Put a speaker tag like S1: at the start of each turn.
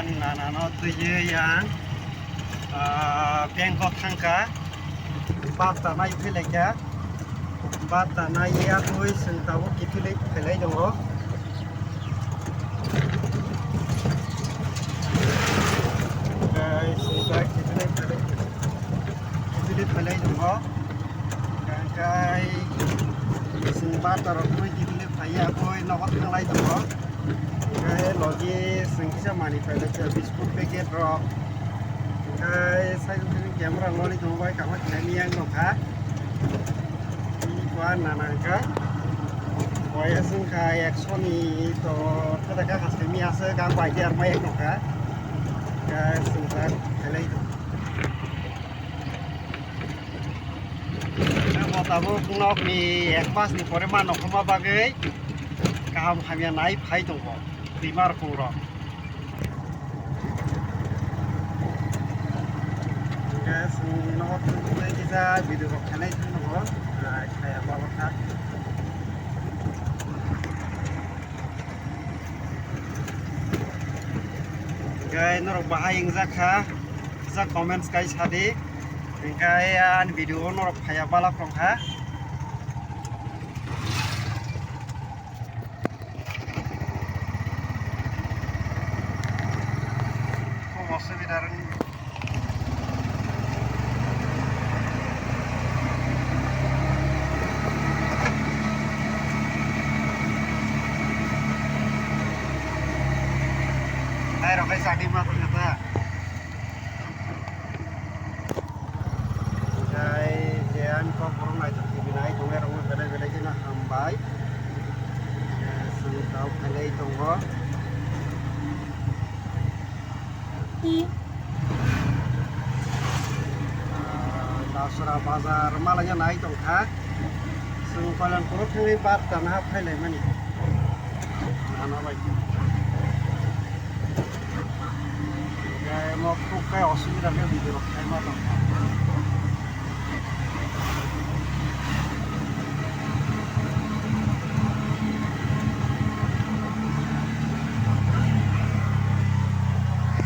S1: nanano tuye yang Bangkok thangka bata nai phileka bata nai ya koi sengtawo kithilek phelai dongo sengtai kithilek phelai dongo kai sing bata ro koi kithilek phaya koi nogot thanglai dongo kai logi sengkisa mani phelai biskut packet ro kai sai camera ngoli dongbai kama khani yang nokha kuan nanangka waya sengka 100 ni to kadaka kasemi ase kang bajar mai nokha kai sengka helai na tabo nok ni ekmas ni pore ma nokma bagai kaham hamya nai phai dongbo primar kuro guys not lagi sa video ko kanai tuno kaya bawa guys norok bahayeng zakha za comments kai sade kai an video norok kaya bala from ha ko osubidaran Rokai sadi mat ternyata. Jai jean KOkBOROK NAITHOK binai donge rong beda-beda jena hambai. Sengtau khalai dongo. Dasra bazar malanya naik dongkha. Seng kaylanpur thangai bar tanah phailai mani. Nana bai. Mau tukai osubida video kai ma